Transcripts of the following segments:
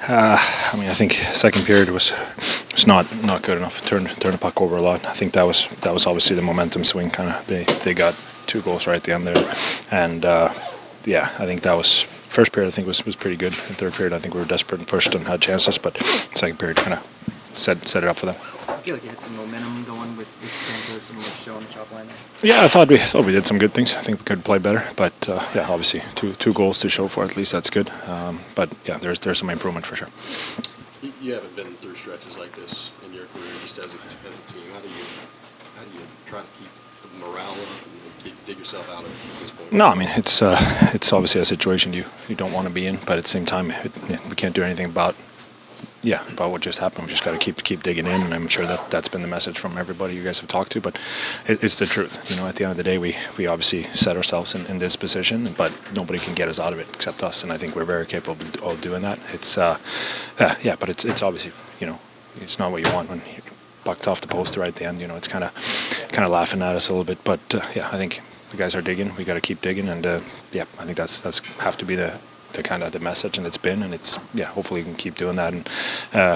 I mean, I think second period was not good enough. Turn the puck over a lot. I think that was obviously the momentum swing. Kind of they got 2 goals right at the end there, and yeah, I think that was first period. I think was pretty good. In third period, I think we were desperate in first and had chances, but second period kind of set it up for them. I feel like you had some momentum going with Santos and Marchessault on the top line there. Yeah, I thought we did some good things. I think we could play better, but yeah, obviously two goals to show for it, at least that's good. But yeah, there's some improvement for sure. You haven't been through stretches like this in your career, just as a team. How do you try to keep the morale up and dig yourself out of this point? No, I mean it's obviously a situation you don't want to be in, but at the same time we can't do anything about what just happened. We just got to keep digging in, and I'm sure that's been the message from everybody you guys have talked to. But it's the truth. You know, at the end of the day, we obviously set ourselves in this position, but nobody can get us out of it except us, and I think we're very capable of doing that. It's but it's obviously, you know, it's not what you want when you puck's off the post right at the end. You know, it's kind of laughing at us a little bit. But yeah, I think the guys are digging. We got to keep digging, and yeah, I think that's have to be the kind of the message, and it's been, and it's hopefully we can keep doing that, and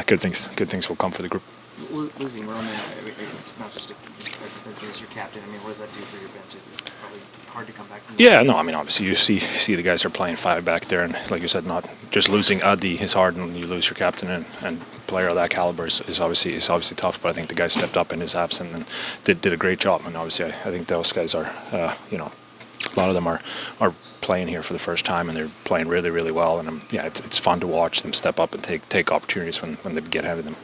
good things will come for the group. Losing Roman, it's not just as your captain. I mean, what does that do for your bench? It's probably hard to come back from that. Yeah, no, I mean, obviously you see the guys are playing 5 back there, and like you said, not just losing Adi is hard, and you lose your captain and player of that caliber is obviously tough. But I think the guys stepped up in his absence and did a great job, and obviously I think those guys are you know, a lot of them are playing here for the first time, and they're playing really, really well. And it's fun to watch them step up and take opportunities when they get ahead of them.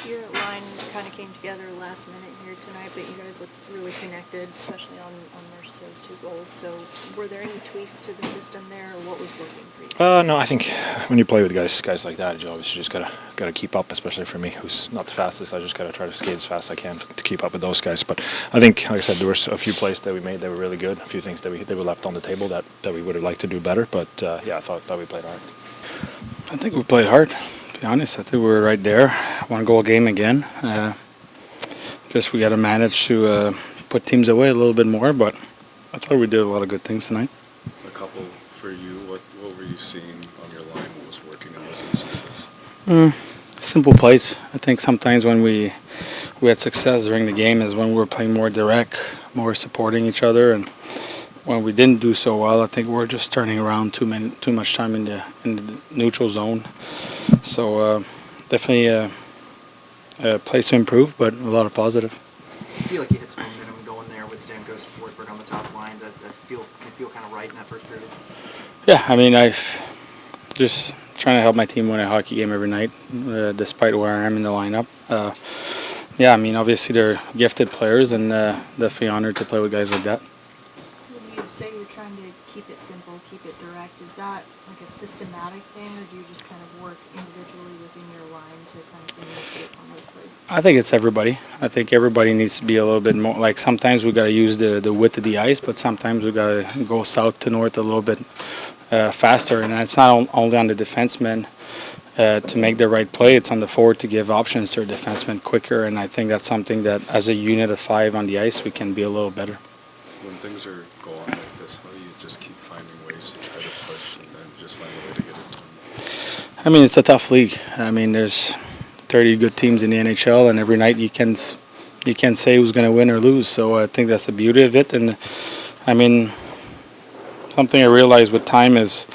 Your line kind of came together last minute here tonight, but you guys looked really connected, especially on Marchessault's 2 goals. So were there any tweaks to the system there, or what was working for you? No, I think when you play with guys like that, you obviously just gotta keep up. Especially for me, who's not the fastest, I just gotta try to skate as fast as I can to keep up with those guys. But I think, like I said, there were a few plays that we made that were really good. A few things that were left on the table that we would have liked to do better. But yeah, I thought we played hard. I think we played hard. To be honest, I think we were right there. 1 goal game again. Just we got to manage to put teams away a little bit more, but I thought we did a lot of good things tonight. A couple for you. What were you seeing on your line? What was working in those instances? Simple plays. I think sometimes when we had success during the game is when we were playing more direct, more supporting each other, and when we didn't do so well, I think we're just turning around too much time in the neutral zone. So definitely a place to improve, but a lot of positive. I feel like you had some momentum going there with Stamkos, Forsberg on the top line. That feel kind of right in that first period. Yeah, I mean, I just trying to help my team win a hockey game every night, despite where I am in the lineup. Yeah, I mean, obviously they're gifted players, and definitely honored to play with guys like that. When you say you're trying to keep it simple, keep it direct, is that like a systematic thing, or do you just kind of work individually within your line to kind of communicate on those plays? I think it's everybody. I think everybody needs to be a little bit more, like sometimes we got to use the width of the ice, but sometimes we got to go south to north a little bit faster, and it's not only on the defenseman to make the right play, it's on the forward to give options to our defenseman quicker, and I think that's something that as a unit of 5 on the ice we can be a little better. When things are going like this, how do you just keep finding ways to try to push and then just find a way to get it done? I mean, it's a tough league. I mean, there's 30 good teams in the NHL, and every night you can say who's going to win or lose. So I think that's the beauty of it. And I mean, something I realized with time is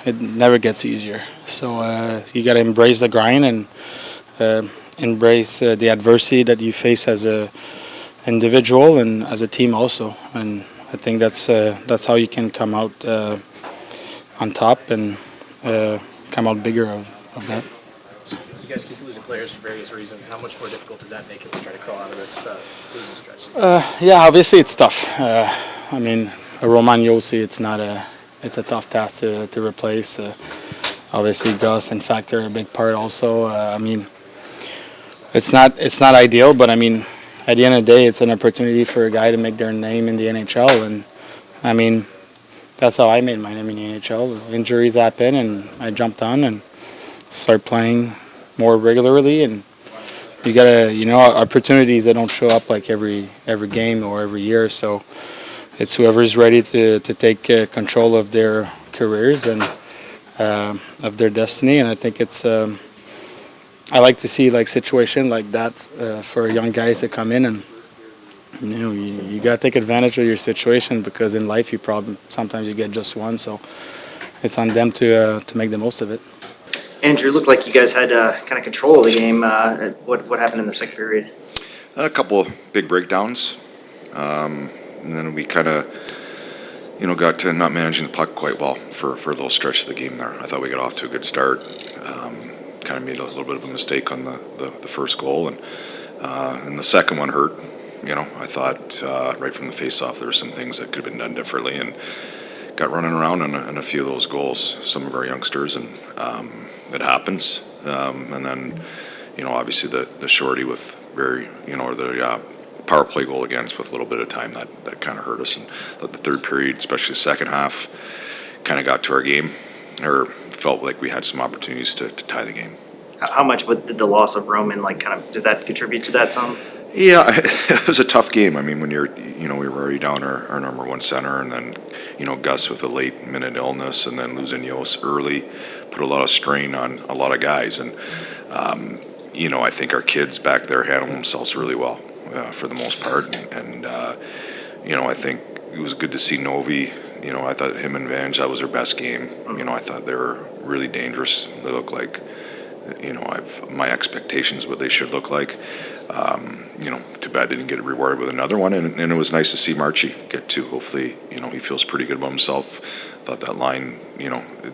it never gets easier. So you got to embrace the grind and embrace the adversity that you face as a individual and as a team also. And I think that's how you can come out on top and come out bigger of that. You guys keep losing players for various reasons. How much more difficult does that make it to try to crawl out of this losing stretch? Yeah, obviously it's tough. I mean, Roman Josi, it's a tough task to replace. Obviously, Gus and Factor are a big part also. I mean, it's not ideal, but I mean, at the end of the day, it's an opportunity for a guy to make their name in the NHL, and I mean, that's how I made my name in the NHL. Injuries happen, and I jumped on and started playing more regularly, and you gotta, opportunities that don't show up like every game or every year. So it's whoever's ready to take control of their careers, and of their destiny. And I think it's I like to see like situation like that for young guys to come in, and you got to take advantage of your situation, because in life sometimes you get just one, so it's on them to make the most of it. Andrew, it looked like you guys had kind of control of the game. What happened in the second period? A couple of big breakdowns, and then we kind of, got to not managing the puck quite well for a little stretch of the game there. I thought we got off to a good start. Kind of made a little bit of a mistake on the first goal, and the second one hurt. I thought right from the face-off there were some things that could have been done differently, and got running around in a few of those goals, some of our youngsters, and it happens. And then, obviously the shorty with the power play goal against with a little bit of time that kind of hurt us, and the third period, especially the second half, kind of got to our game, or felt like we had some opportunities to tie the game. How much did the loss of Roman did that contribute to that some? Yeah, it was a tough game. I mean, when we were already down our number one center, and then, Gus with a late minute illness, and then losing Yos early, put a lot of strain on a lot of guys. And, I think our kids back there handled themselves really well for the most part. And I think it was good to see Novi. I thought him and Vange, that was their best game. I thought they were really dangerous. They look like, my expectations what they should look like. Too bad they didn't get rewarded with another one, and it was nice to see Marchie get two. Hopefully, he feels pretty good about himself. Thought that line,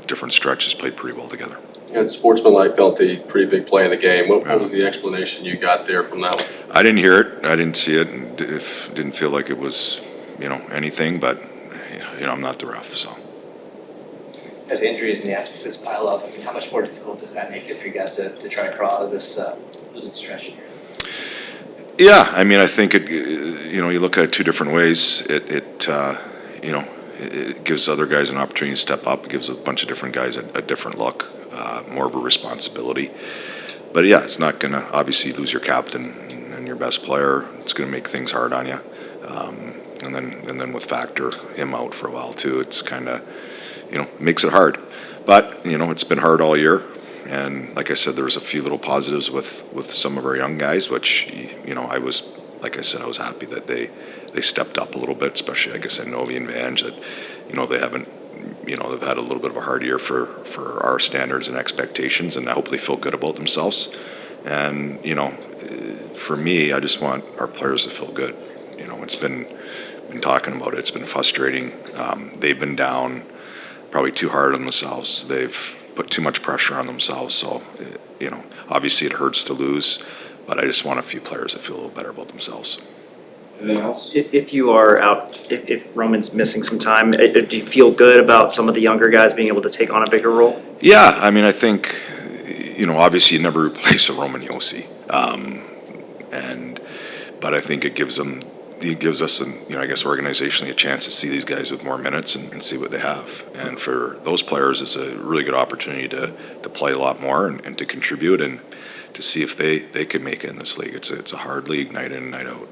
different stretches played pretty well together. And sportsmanlike penalty, pretty big play in the game. What was the explanation you got there from that one? I didn't hear it. I didn't see it, and didn't feel like it was, anything. But I'm not the ref, so. As injuries and the absences pile up, how much more difficult does that make it for you guys to try to crawl out of this losing stretch here? Yeah, I mean, I think it. You look at it two different ways. It gives other guys an opportunity to step up. It gives a bunch of different guys a different look, more of a responsibility. But yeah, it's not going to obviously lose your captain and your best player. It's going to make things hard on you. And then with Factor him out for a while too, it's kind of makes it hard. But it's been hard all year. And like I said, there was a few little positives with some of our young guys, which, I was happy that they stepped up a little bit, especially, like I said, Novi and Vange, that, they haven't, they've had a little bit of a hard year for our standards and expectations, and I hope they feel good about themselves. And, for me, I just want our players to feel good. It's been talking about it. It's been frustrating. They've been down probably too hard on themselves. They've put too much pressure on themselves. So, obviously it hurts to lose, but I just want a few players that feel a little better about themselves. Anything else? If you are out, if Roman's missing some time, do you feel good about some of the younger guys being able to take on a bigger role? Yeah, I mean, I think, obviously you never replace a Roman Josi. But I think it gives us, I guess organizationally, a chance to see these guys with more minutes and see what they have. And for those players, it's a really good opportunity to play a lot more and to contribute and to see if they could make it in this league. It's a hard league night in and night out.